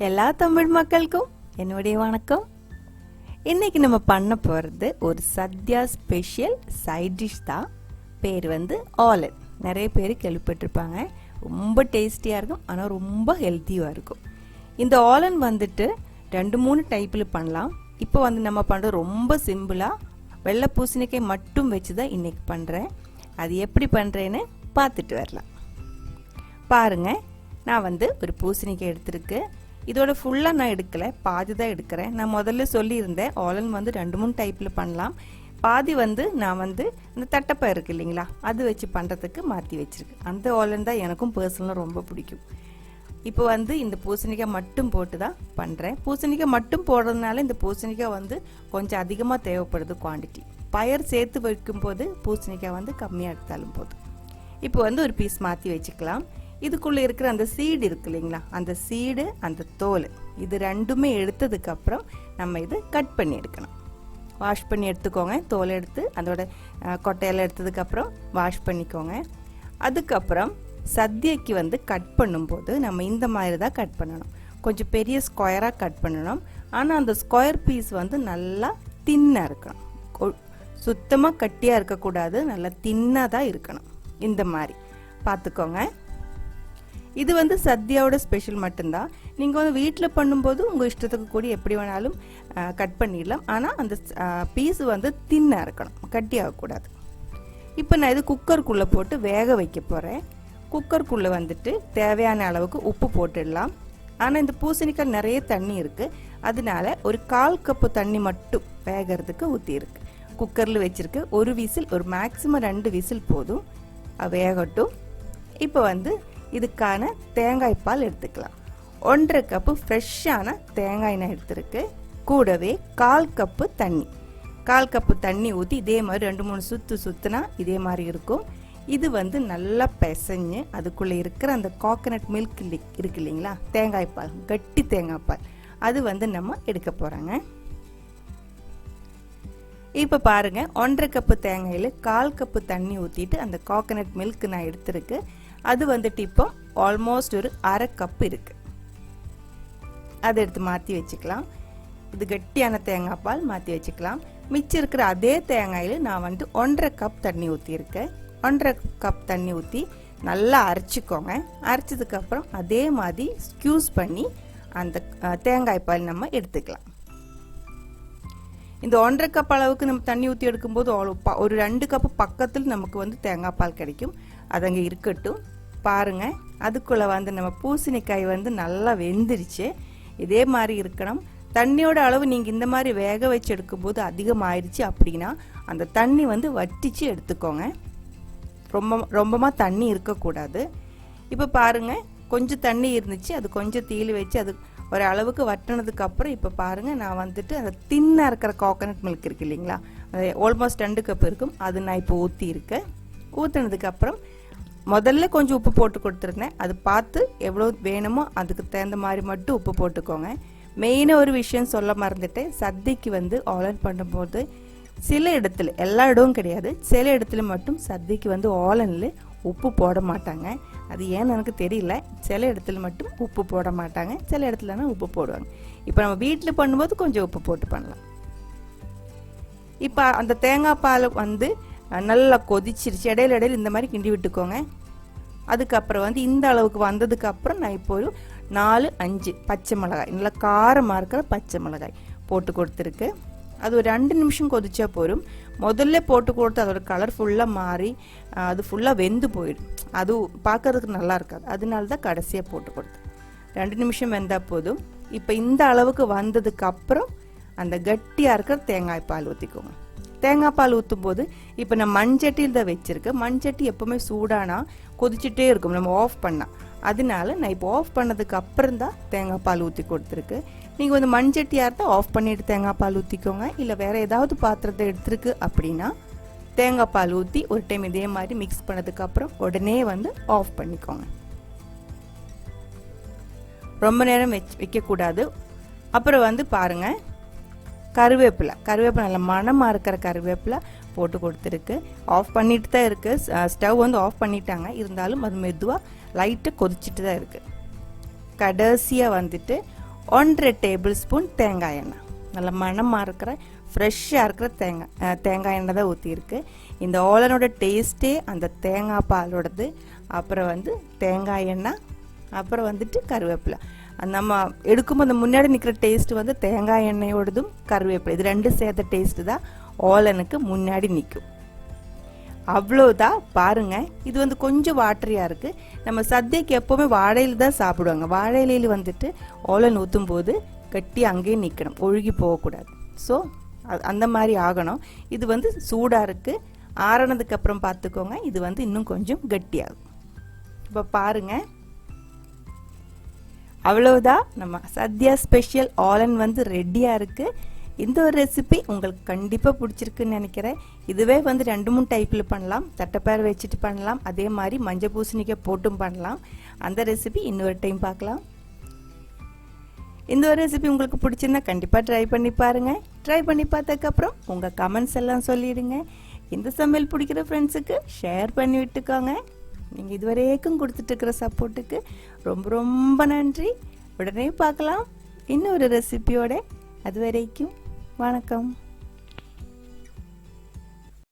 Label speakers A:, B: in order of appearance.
A: எல்லா தமிழ் மக்களுக்கும் என்னுடைய வணக்கம். இன்னைக்கு நம்ம பண்ண போகிறது ஒரு சத்யா ஸ்பெஷல் சைட் டிஷ் தான். பேர் ஆலன். நிறைய பேர் கேள்விப்பட்டிருப்பாங்க. ரொம்ப டேஸ்டியாக இருக்கும், ஆனால் ரொம்ப ஹெல்த்தியாக இருக்கும். இந்த ஆலன் 2-3 டைப்பில் பண்ணலாம். இப்போ நம்ம பண்ணுறது ரொம்ப சிம்பிளாக வெள்ளை பூசணிக்காய் மட்டும் வச்சு தான் இன்றைக்கி பண்ணுறேன். அது எப்படி பண்ணுறேன்னு பார்த்துட்டு வரலாம். பாருங்கள், நான் ஒரு பூசணிக்காய் எடுத்துருக்கு. இதோட ஃபுல்லாக நான் எடுக்கலை, பாதி தான் எடுக்கிறேன். நான் முதல்ல சொல்லியிருந்தேன் ஆலன் 2-3 டைப்பில் பண்ணலாம். பாதி நான் இந்த தட்டப்பை இருக்குது இல்லைங்களா, அது வச்சு பண்ணுறதுக்கு மாற்றி வச்சுருக்கேன். அந்த ஆலன் தான் எனக்கும் பர்சனலாக ரொம்ப பிடிக்கும். இப்போ இந்த பூசணிக்காய் மட்டும் போட்டு தான் பண்ணுறேன். பூசணிக்காய் மட்டும் போடுறதுனால இந்த பூசணிக்காய் கொஞ்சம் அதிகமாக தேவைப்படுது குவான்டிட்டி. பயர் சேர்த்து வைக்கும்போது பூசணிக்காய் கம்மியாக எடுத்தாலும் போதும். இப்போ ஒரு பீஸ் மாற்றி வச்சுக்கலாம். இதுக்குள்ளே இருக்கிற அந்த சீடு இருக்கு இல்லைங்களா, அந்த சீடு அந்த தோல் இது ரெண்டுமே எடுத்ததுக்கப்புறம் நம்ம இது கட் பண்ணி எடுக்கணும். வாஷ் பண்ணி எடுத்துக்கோங்க. தோல் எடுத்து அதோட கொட்டையெல்லாம் எடுத்ததுக்கப்புறம் வாஷ் பண்ணிக்கோங்க. அதுக்கப்புறம் சத்யக்கு கட் பண்ணும்போது நம்ம இந்த மாதிரி தான் கட் பண்ணணும். கொஞ்சம் பெரிய ஸ்கொயராக கட் பண்ணணும். ஆனால் அந்த ஸ்கொயர் பீஸ் நல்லா தின்னாக இருக்கணும். சுத்தமாக கட்டியாக இருக்கக்கூடாது, நல்லா தின்னாக தான் இருக்கணும். இந்த மாதிரி பார்த்துக்கோங்க. இது சத்யாவோட ஸ்பெஷல் மட்டும்தான். நீங்கள் வீட்டில் பண்ணும்போது உங்கள் இஷ்டத்துக்கு கூட எப்படி வேணாலும் கட் பண்ணிடலாம். ஆனால் அந்த பீஸ் தின்னாக இருக்கணும், கட்டியாகக்கூடாது. இப்போ நான் இது குக்கருக்குள்ளே போட்டு வேக வைக்க போகிறேன். குக்கருக்குள்ளே தேவையான அளவுக்கு உப்பு போட்டுடலாம். ஆனால் இந்த பூசணிக்காய் நிறைய தண்ணி இருக்குது, அதனால ஒரு 1/4 கப்பு தண்ணி மட்டும் வேகிறதுக்கு ஊற்றிருக்கு. குக்கரில் வச்சுருக்கு. ஒரு விசில், ஒரு மேக்ஸிமம் 2 விசில் போதும், வேகட்டும். இப்போ இதுக்கான தேங்காய் பால் எடுத்துக்கலாம். 1/2 கப்பு ஃப்ரெஷ்ஷான தேங்காய் நான் எடுத்துருக்கு. கூடவே 1/4 கப்பு தண்ணி. 1/4 கப்பு தண்ணி ஊற்றி இதே மாதிரி 2-3 சுற்றுனா இதே மாதிரி இருக்கும். இது நல்லா பிசைஞ்சு அதுக்குள்ளே இருக்கிற அந்த கோகனட் மில்க் இருக்கு இல்லைங்களா, தேங்காய் பால், கட்டி தேங்காய் பால், அது நம்ம எடுக்க போகிறாங்க. இப்போ பாருங்கள், 1/2 கப்பு தேங்காயில் 1/4 கப்பு தண்ணி ஊற்றிட்டு அந்த கோகனட் மில்க் நான் எடுத்துருக்கு. அது இப்போ ஆல்மோஸ்ட் ஒரு 1/2 கப் இருக்கு. அதை எடுத்து மாற்றி வச்சுக்கலாம். இது கட்டியான தேங்காய் பால் மாற்றி வச்சுக்கலாம். மிச்சம் இருக்கிற அதே தேங்காயில் நான் 1/2 கப் தண்ணி ஊற்றிருக்கேன். 1/2 கப் தண்ணி ஊற்றி நல்லா அரைச்சிக்கோங்க. அரைச்சதுக்கப்புறம் அதே மாதிரி ஸ்க்யூஸ் பண்ணி அந்த தேங்காய் பால் நம்ம எடுத்துக்கலாம். இந்த 1/2 கப் அளவுக்கு நம்ம தண்ணி ஊற்றி எடுக்கும்போது ஒரு 2 கப்பு பக்கத்தில் நமக்கு தேங்காய் பால் கிடைக்கும். அது அங்கே இருக்கட்டும். பாருங்கள், அதுக்குள்ளே நம்ம பூசணிக்காய் நல்லா வெந்துருச்சு. இதே மாதிரி இருக்கணும். தண்ணியோட அளவு நீங்கள் இந்த மாதிரி வேக வச்சு எடுக்கும்போது அதிகமாகிடுச்சு அப்படின்னா அந்த தண்ணி வட்டிச்சு எடுத்துக்கோங்க. ரொம்பமாக தண்ணி இருக்கக்கூடாது. இப்போ பாருங்கள், கொஞ்சம் தண்ணி இருந்துச்சு, அது கொஞ்சம் தீலி வச்சு அது ஒரு அளவுக்கு வட்டினதுக்கப்புறம் இப்போ பாருங்கள், நான் அந்த தின்னாக இருக்கிற கோகனட் மில்க் இருக்குது இல்லைங்களா, அது ஆல்மோஸ்ட் 2 கப் இருக்கும். அது நான் இப்போ ஊற்றிருக்கேன். ஊற்றினதுக்கப்புறம் முதல்ல கொஞ்சம் உப்பு போட்டு கொடுத்துருந்தேன். அது பார்த்து எவ்வளோ வேணுமோ அதுக்கு தகுந்த மாதிரி மட்டும் உப்பு போட்டுக்கோங்க. மெயினாக ஒரு விஷயம் சொல்ல மறந்துட்டேன். சத்யக்கு ஆலன் பண்ணும்போது சில இடத்துல, எல்லா இடமும் கிடையாது, சில இடத்துல மட்டும் சத்யக்கு ஆலனில் உப்பு போட மாட்டாங்க. அது ஏன்னு எனக்கு தெரியல. சில இடத்துல மட்டும் உப்பு போட மாட்டாங்க, சில இடத்துலனா உப்பு போடுவாங்க. இப்போ நம்ம வீட்டில் பண்ணும்போது கொஞ்சம் உப்பு போட்டு பண்ணலாம். இப்போ அந்த தேங்காய் பால் நல்லா கொதிச்சிருச்சு. இடையில இந்த மாதிரி கிண்டி விட்டுக்கோங்க. அதுக்கப்புறம் இந்த அளவுக்கு வந்ததுக்கப்புறம் நான் இப்போ ஒரு 4-5 பச்சை மிளகாய், நல்லா காரமாக இருக்கிற பச்சை மிளகாய் போட்டு கொடுத்துருக்கு. அது ஒரு 2 நிமிஷம் கொதிச்சா போதும். முதல்ல போட்டு கொடுத்து அதோட கலர் ஃபுல்லாக மாறி அது ஃபுல்லாக வெந்து போயிடும். அது பார்க்கறதுக்கு நல்லா இருக்காது. அதனால தான் கடைசியாக போட்டு கொடுத்தேன். 2 நிமிஷம் வெந்தால் போதும். இப்போ இந்த அளவுக்கு வந்ததுக்கப்புறம் அந்த கட்டியாக இருக்கிற தேங்காய் பால் ஊற்றிக்கோங்க. தேங்காய் பால் ஊற்றும் போது இப்போ நான் மண்சட்டியில் தான் வச்சுருக்கேன். மண்சட்டி எப்போவுமே சூடானா கொதிச்சுட்டே இருக்கும் நம்ம ஆஃப் பண்ணால். அதனால நான் இப்போ ஆஃப் பண்ணதுக்கு அப்புறம் தான் தேங்காய் பால் ஊற்றி கொடுத்துருக்கு. நீங்கள் மண்சட்டியாக இருந்தால் ஆஃப் பண்ணிவிட்டு தேங்காய் பால் ஊற்றிக்கோங்க. இல்லை வேறு ஏதாவது பாத்திரத்தை எடுத்துருக்கு அப்படின்னா தேங்காய் பால் ஊற்றி ஒரு டைம் இதே மாதிரி மிக்ஸ் பண்ணதுக்கப்புறம் உடனே ஆஃப் பண்ணிக்கோங்க. ரொம்ப நேரம் வைக்கக்கூடாது. அப்புறம் பாருங்கள், கருவேப்பிலை நல்ல மணமாக இருக்கிற கருவேப்பிலை போட்டு கொடுத்துருக்கு. ஆஃப் பண்ணிட்டு தான் இருக்குது. ஸ்டவ் ஆஃப் பண்ணிட்டாங்க, இருந்தாலும் அது மெதுவாக லைட்டாக கொதிச்சுட்டு தான் இருக்குது. கடைசியாக 1.5 டேபிள் ஸ்பூன் தேங்காய் எண்ணெய், நல்ல மணமாக இருக்கிற ஃப்ரெஷ்ஷாக இருக்கிற தேங்காய் எண்ணெய் தான் ஊற்றிருக்கு. இந்த ஓலனோட டேஸ்ட்டே அந்த தேங்காய் பாலோடது. அப்புறம் வந்து தேங்காய் எண்ணெய், அப்புறம் வந்துட்டு கருவேப்பிலை. நம்ம எடுக்கும்போது அந்த முன்னாடி நிற்கிற டேஸ்ட் வந்து தேங்காய் எண்ணெயோடதும் கருவேப்பிலை, இது ரெண்டும் சேர்த்த டேஸ்ட் தான் ஓலனுக்கு முன்னாடி நிற்கும். அவ்வளோதான். பாருங்க, இது வந்து கொஞ்சம் வாட்டரியாக இருக்குது. நம்ம சத்யக்கு எப்போவுமே வாழையில தான் சாப்பிடுவாங்க. வாழை இலையில் வந்துட்டு ஓலன் ஊற்றும் போது கட்டி அங்கேயே நிற்கணும், ஒழுகி போகக்கூடாது. ஸோ அந்த மாதிரி ஆகணும். இது வந்து சூடாக இருக்குது. ஆறினதுக்கு அப்புறம் பார்த்துக்கோங்க, இது வந்து இன்னும் கொஞ்சம் கட்டியாகும். இப்போ பாருங்கள், அவ்வளோதான். நம்ம சத்யா ஸ்பெஷல் ஆலன் வந்து ரெடியாக இருக்குது. இந்த ஒரு ரெசிபி உங்களுக்கு கண்டிப்பாக பிடிச்சிருக்குன்னு நினைக்கிறேன். இதுவே வந்து 2-3 டைப்பில் பண்ணலாம். தட்டைப்பயிறு வச்சுட்டு பண்ணலாம், அதே மாதிரி மஞ்சள் பூசணிக்காய் போட்டும் பண்ணலாம். அந்த ரெசிபி இன்னொரு டைம் பார்க்கலாம். இந்த ஒரு ரெசிபி உங்களுக்கு பிடிச்சிருந்தா கண்டிப்பாக ட்ரை பண்ணி பாருங்கள். ட்ரை பண்ணி பார்த்ததுக்கப்புறம் உங்கள் கமெண்ட்ஸ் எல்லாம் சொல்லிடுங்க. இந்த சமையல் பிடிக்கிற ஃப்ரெண்ட்ஸுக்கு ஷேர் பண்ணி விட்டுக்கோங்க. நீங்கள் இதுவரைக்கும் கொடுத்துட்டு இருக்கிற சப்போர்ட்டுக்கு ரொம்ப ரொம்ப நன்றி. உடனே பார்க்கலாம் இன்னொரு ரெசிபியோட. அது வரைக்கும் வணக்கம்.